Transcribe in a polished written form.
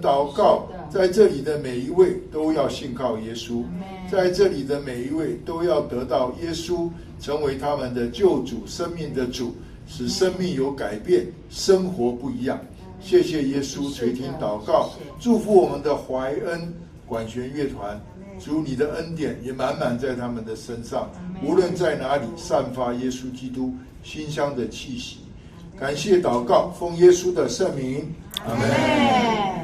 祷告，在这里的每一位都要信靠耶稣，在这里的每一位都要得到耶稣成为他们的救主，生命的主，使生命有改变，生活不一样。谢谢耶稣垂听祷告，祝福我们的怀恩管弦乐团，主你的恩典也满满在他们的身上，无论在哪里散发耶稣基督馨香的气息。感谢祷告，奉耶稣的圣名，阿们。